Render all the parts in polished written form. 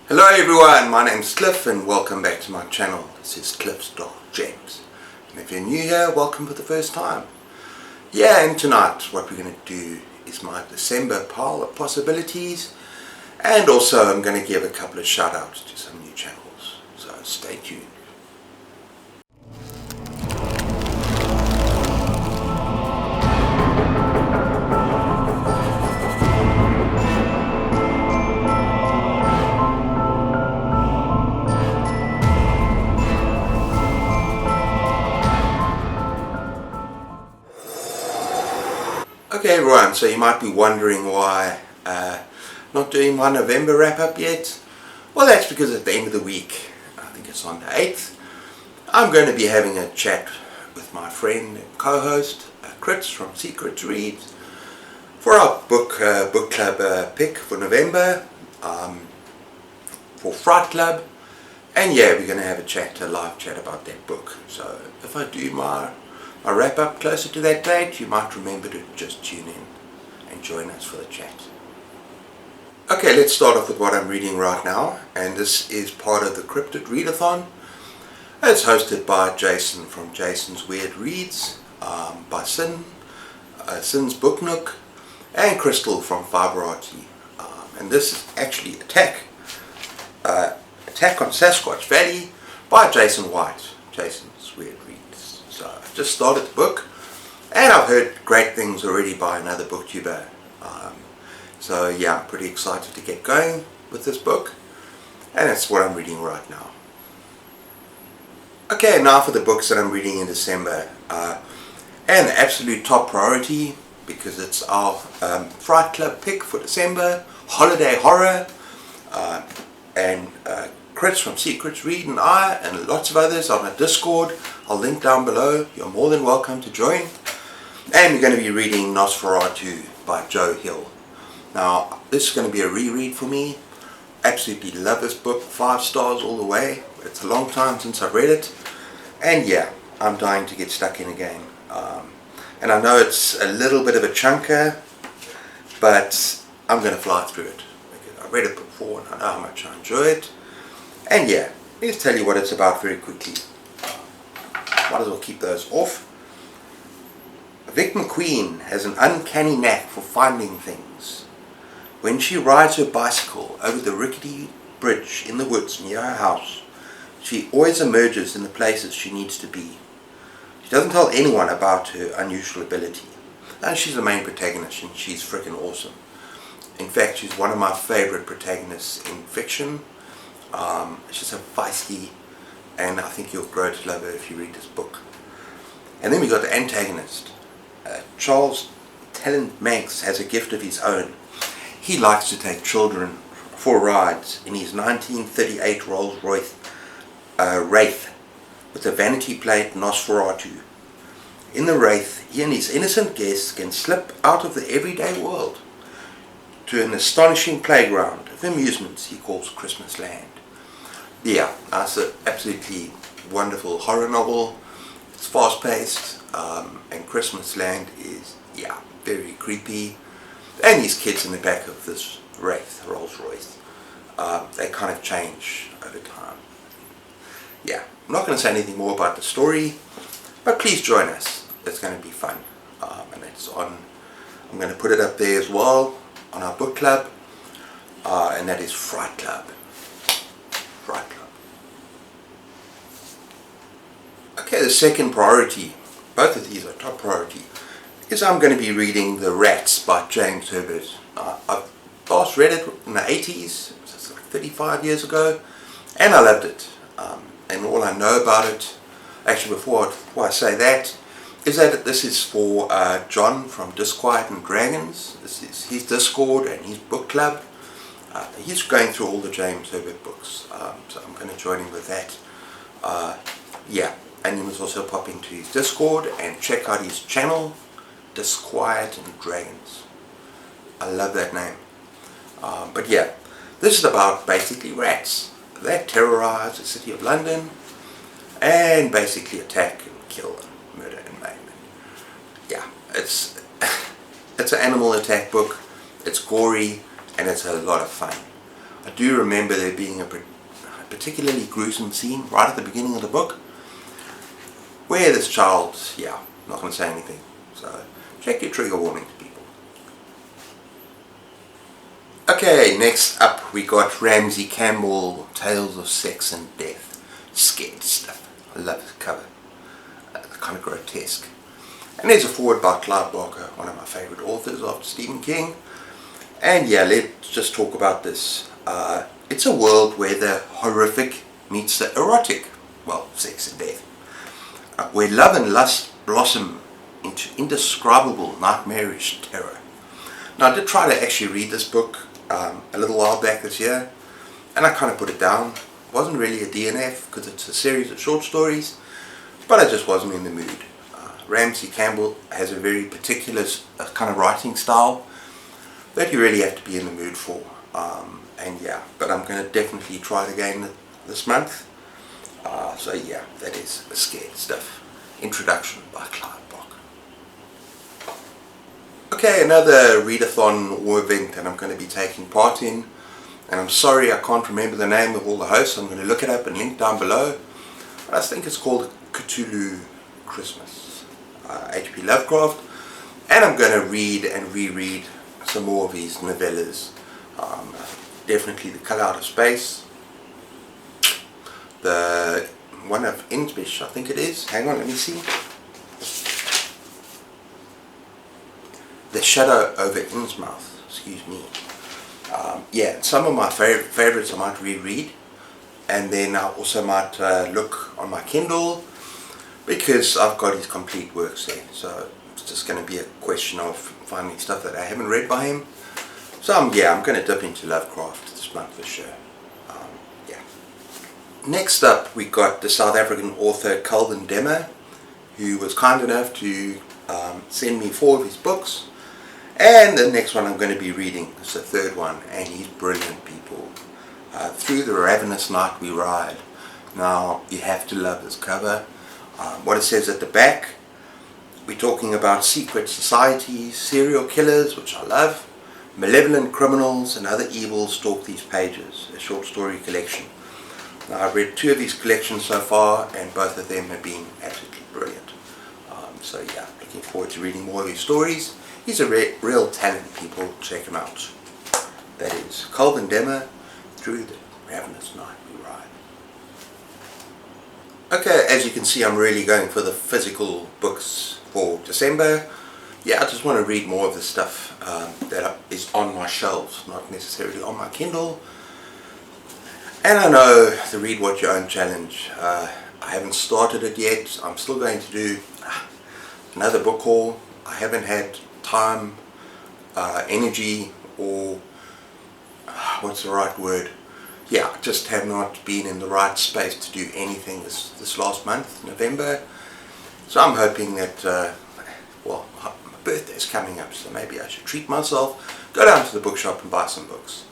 Hello everyone, my name's Cliff and welcome back to my channel. This is Cliff's Dark Gems. And if you're new here, welcome for the first time. Yeah, and tonight what we're going to do is my December pile of possibilities, and also I'm going to give a couple of shout outs to some new channels, so stay tuned. Okay everyone, so you might be wondering why not doing my November wrap up yet. Well, that's because at the end of the week, I think it's on the 8th, I'm going to be having a chat with my friend and co-host Chris from Secret Reads for our book club pick for November, for Fright Club, and yeah, we're going to have a live chat about that book. So if I do my wrap up closer to that date, you might remember to just tune in and join us for the chat. Okay, let's start off with what I'm reading right now, and this is part of the Cryptid Readathon. It's hosted by Jason from Jason's Weird Reads, by Sin's Book Nook, and Crystal from Fiberarty. And this is actually Attack on Sasquatch Valley by Jason White, Jason's Weird Reads. So I've just started the book, and I've heard great things already by another booktuber. So yeah, I'm pretty excited to get going with this book, and that's what I'm reading right now. Okay, now for the books that I'm reading in December, and the absolute top priority, because it's our Fright Club pick for December, Holiday Horror, and Chris from Secrets Read and I, and lots of others on a Discord. I'll link down below. You're more than welcome to join. And we're going to be reading Nosferatu by Joe Hill. Now, this is going to be a reread for me. Absolutely love this book, 5 stars all the way. It's a long time since I've read it, and yeah, I'm dying to get stuck in again. And I know it's a little bit of a chunker, but I'm going to fly through it because I read it before and I know how much I enjoy it. And yeah, let's tell you what it's about very quickly. Might as well keep those off. Vic McQueen has an uncanny knack for finding things. When she rides her bicycle over the rickety bridge in the woods near her house, she always emerges in the places she needs to be. She doesn't tell anyone about her unusual ability. And she's the main protagonist, and she's freaking awesome. In fact, she's one of my favorite protagonists in fiction. She's so feisty, and I think you'll grow to love her if you read this book. And then we got the antagonist. Charles Talent Manx has a gift of his own. He likes to take children for rides in his 1938 Rolls-Royce Wraith with a vanity plate Nosferatu. In the Wraith, he and his innocent guests can slip out of the everyday world to an astonishing playground of amusements he calls Christmas Land. Yeah, it's an absolutely wonderful horror novel. It's fast-paced, and Christmas Land is, yeah, very creepy. And these kids in the back of this Wraith, Rolls-Royce, they kind of change over time. Yeah, I'm not going to say anything more about the story, but please join us. It's going to be fun. And it's on, I'm going to put it up there as well on our book club, and that is Fright Club. Fright Club. Okay, the second priority, both of these are top priority, is I'm going to be reading The Rats by James Herbert. I last read it in the 80s, it's like 35 years ago, and I loved it. And all I know about it, actually before I say that, is that this is for John from Disquiet and Dragons. This is his Discord and his book club. He's going through all the James Herbert books, so I'm going to join him with that. Yeah, and you must also pop into his Discord and check out his channel, Disquiet and Dragons. I love that name. But yeah, this is about basically rats that terrorize the city of London and basically attack and kill and murder and maim. Yeah, it's an animal attack book. It's gory and it's a lot of fun. I do remember there being a particularly gruesome scene right at the beginning of the book where this child, yeah, I'm not going to say anything, so check your trigger warnings, people. Okay, next up we got Ramsey Campbell, Tales of Sex and Death. Scared stuff. I love this cover. Kind of grotesque. And there's a foreword by Clive Barker, one of my favourite authors after Stephen King. And yeah, let's just talk about this. It's a world where the horrific meets the erotic. Well, sex and death. Where love and lust blossom into indescribable nightmarish terror. Now I did try to actually read this book a little while back this year, and I kind of put it down. It wasn't really a DNF because it's a series of short stories, but I just wasn't in the mood. Ramsey Campbell has a very particular kind of writing style that you really have to be in the mood for. And yeah, but I'm going to definitely try it again this month. So yeah, that is the Scared Stuff. Introduction by Clive Barker. Okay, another readathon or event that I'm going to be taking part in. And I'm sorry I can't remember the name of all the hosts. I'm going to look it up and link down below. But I think it's called Cthulhu Christmas. H.P. Lovecraft. And I'm going to read and reread some more of his novellas. Definitely The Colour Out of Space. The one of Innsbruck, I think it is. Hang on, let me see. The Shadow over Innsmouth, excuse me. Yeah, some of my favorites I might reread, and then I also might look on my Kindle, because I've got his complete works there. So it's just going to be a question of finding stuff that I haven't read by him. So yeah, I'm going to dip into Lovecraft this month for sure. Yeah. Next up, we got the South African author Calvin Demmer, who was kind enough to send me 4 of his books. And the next one I'm going to be reading is the 3rd one, and he's brilliant, people. Through the Ravenous Night We Ride. Now, you have to love this cover. What it says at the back, we're talking about secret societies, serial killers, which I love, malevolent criminals and other evils stalk these pages, a short story collection. Now, I've read 2 of these collections so far, and both of them have been absolutely brilliant. So yeah, looking forward to reading more of his stories. He's a real talent, people. Check him out. That is Calvin Demmer, Through the Ravenous Night We Ride. Okay, as you can see, I'm really going for the physical books for December. Yeah, I just want to read more of the stuff that is on my shelves, not necessarily on my Kindle. And I know the Read What You Own challenge. I haven't started it yet. I'm still going to do another book haul. I haven't had time, energy, or what's the right word? Yeah, I just have not been in the right space to do anything this last month, November. So I'm hoping that, well, my birthday's coming up, so maybe I should treat myself, go down to the bookshop and buy some books.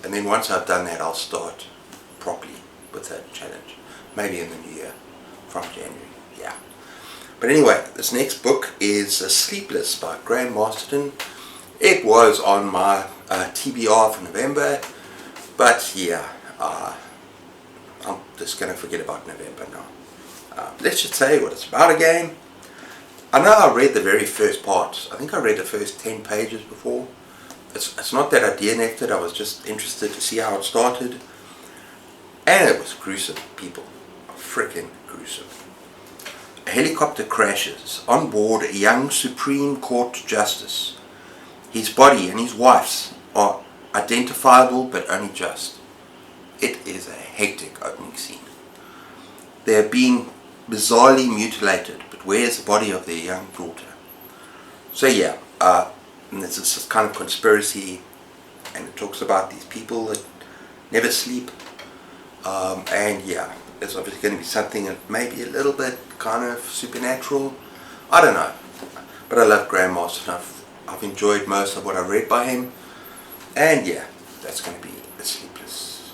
And then once I've done that, I'll start properly with that challenge. Maybe in the new year, from January, yeah. But anyway, this next book is Sleepless by Graham Masterton. It was on my TBR for November, but yeah, I'm just going to forget about November now. Let's just say what it's about again. I know I read the very first part. I think I read the first 10 pages before. It's not that I DNF'd it, I was just interested to see how it started. And it was gruesome, people. Freaking gruesome. A helicopter crashes. On board a young Supreme Court Justice. His body and his wife's are identifiable but only just. It is a hectic opening scene. They are being bizarrely mutilated, but where's the body of their young daughter? So yeah, and there's this kind of conspiracy, and it talks about these people that never sleep. And yeah, it's obviously going to be something that maybe a little bit kind of supernatural. I don't know. But I love Graham Masterton. I've enjoyed most of what I read by him. And yeah, that's going to be The Sleepless.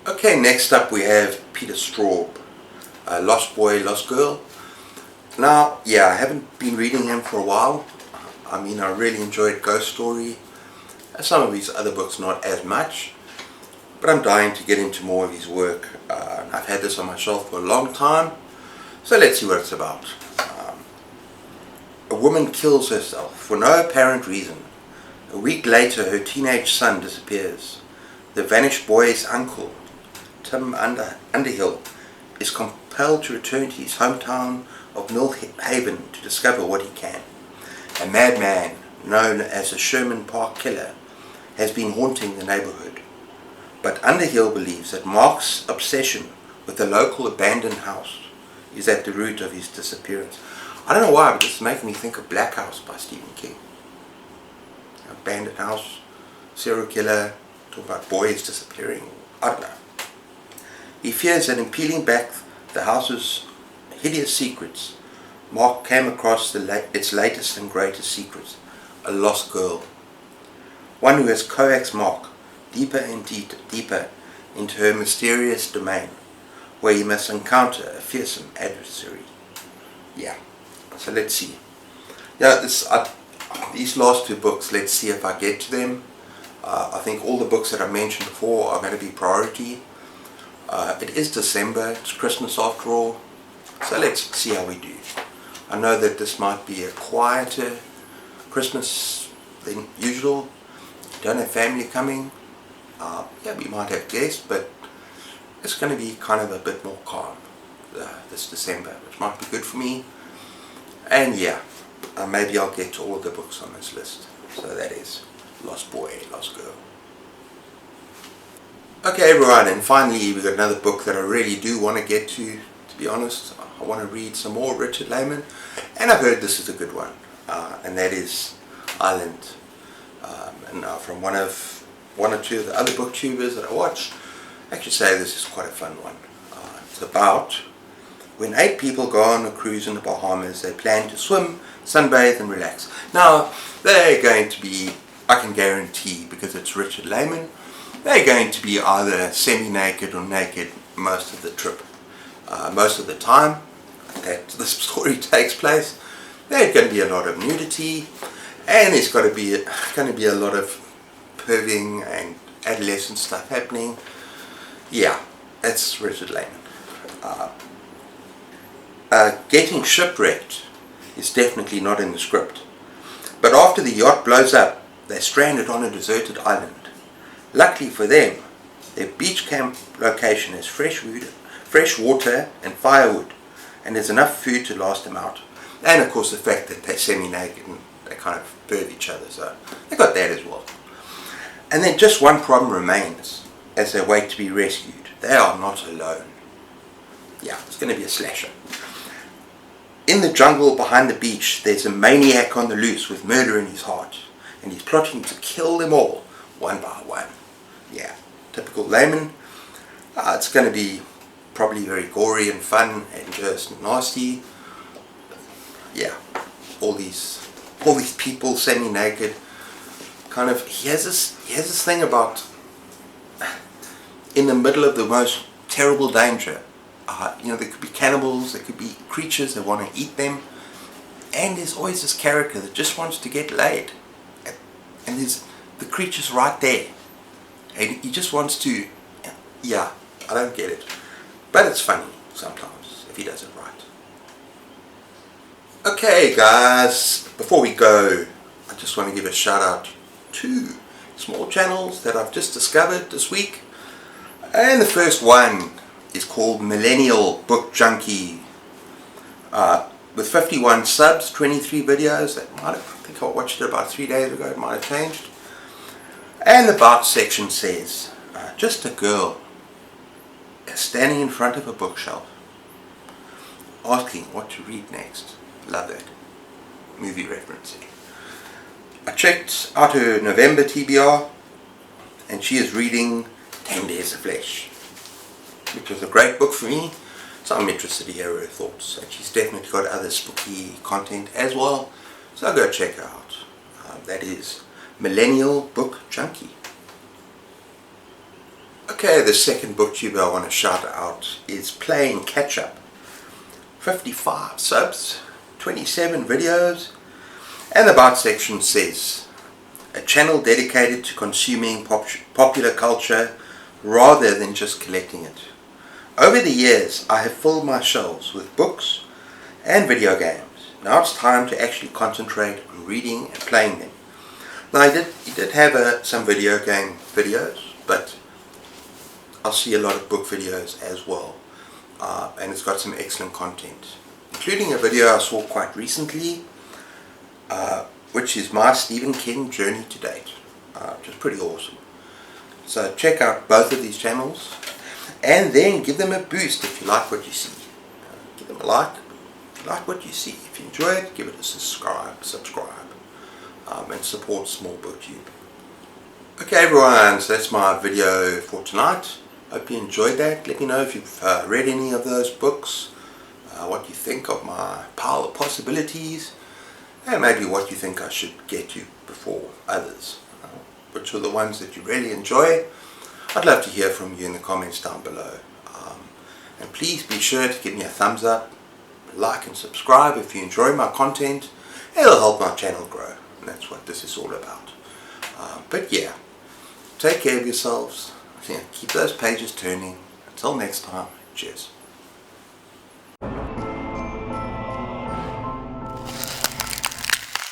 Okay, next up we have Peter Straub, Lost Boy, Lost Girl. Now, yeah, I haven't been reading him for a while. I mean, I really enjoyed Ghost Story. Some of his other books not as much, but I'm dying to get into more of his work. I've had this on my shelf for a long time, so let's see what it's about. A woman kills herself for no apparent reason. A week later, her teenage son disappears. The vanished boy's uncle, Tim Underhill, is compelled to return to his hometown of Mill Haven to discover what he can. A madman known as the Sherman Park Killer has been haunting the neighborhood. But Underhill believes that Mark's obsession with the local abandoned house is at the root of his disappearance. I don't know why, but it's making me think of Black House by Stephen King. Abandoned house, serial killer, talk about boys disappearing. I don't know. He fears that in peeling back the house's hideous secrets, Mark came across its latest and greatest secrets, a lost girl. One who has coaxed Mark deeper and deeper into her mysterious domain, where he must encounter a fearsome adversary. Yeah, so let's see. Yeah, these last two books, let's see if I get to them. I think all the books that I mentioned before are going to be priority. It is December, it's Christmas after all, so let's see how we do. I know that this might be a quieter Christmas than usual. You don't have family coming. Yeah, we might have guests, but it's going to be kind of a bit more calm this December, which might be good for me. And yeah, maybe I'll get to all of the books on this list. So that is Lost Boy, Lost Girl. Okay everyone, and finally we've got another book that I really do want to get to be honest. I want to read some more Richard Lehman, and I've heard this is a good one, and that is Island. And from one or two of the other booktubers that I watch, I should say this is quite a fun one. It's about when 8 people go on a cruise in the Bahamas. They plan to swim, sunbathe and relax. Now they're going to be, I can guarantee, because it's Richard Lehman, they're going to be either semi-naked or naked most of the trip. Most of the time that this story takes place, there's going to be a lot of nudity, and there's going to be a lot of perving and adolescent stuff happening. Yeah, that's Richard Lehman. Getting shipwrecked is definitely not in the script, but after the yacht blows up, they're stranded on a deserted island. Luckily for them, their beach camp location has fresh water and firewood, and there's enough food to last them out. And of course the fact that they're semi-naked and they kind of perv each other, so they got that as well. And then just one problem remains as they wait to be rescued. They are not alone. Yeah, it's going to be a slasher. In the jungle behind the beach, there's a maniac on the loose with murder in his heart, and he's plotting to kill them all one by one. Yeah, typical Lehman. It's going to be probably very gory and fun and just nasty. Yeah, all these people semi-naked. Kind of, he has this thing about in the middle of the most terrible danger. There could be cannibals, there could be creatures that want to eat them, and there's always this character that just wants to get laid, and there's the creature's right there, and he just wants to. Yeah, I don't get it, but it's funny sometimes if he does it right. Okay guys, before we go, I just want to give a shout out to small channels that I've just discovered this week, and the first one is called Millennial Book Junkie, with 51 subs, 23 videos. I think I watched it about 3 days ago, it might have changed. And the about section says, just a girl standing in front of a bookshelf asking what to read next. Love that movie reference. I checked out her November TBR, and she is reading 10 Days of Flesh, which was a great book for me, so I'm interested to hear her thoughts. And she's definitely got other spooky content as well, so I'll go check her out. That is Millennial Book Junkie. Okay, the second booktuber I want to shout out is Playing Catch Up. 55 subs, 27 videos, and the about section says, a channel dedicated to consuming popular culture rather than just collecting it. Over the years, I have filled my shelves with books and video games. Now it's time to actually concentrate on reading and playing them. Now he did have some video game videos, but I'll see a lot of book videos as well. And it's got some excellent content, including a video I saw quite recently, which is my Stephen King journey to date, which is pretty awesome. So check out both of these channels, and then give them a boost if you like what you see. Give them a like if you like what you see. If you enjoy it, give it a subscribe, and support small booktube. Okay everyone, so that's my video for tonight. Hope you enjoyed that. Let me know if you've read any of those books, what you think of my pile of possibilities, and maybe what you think I should get to before others. Which are the ones that you really enjoy. I'd love to hear from you in the comments down below. And please be sure to give me a thumbs up, like and subscribe if you enjoy my content. It'll help my channel grow, and that's what this is all about. But yeah, take care of yourselves. Keep those pages turning. Until next time, cheers.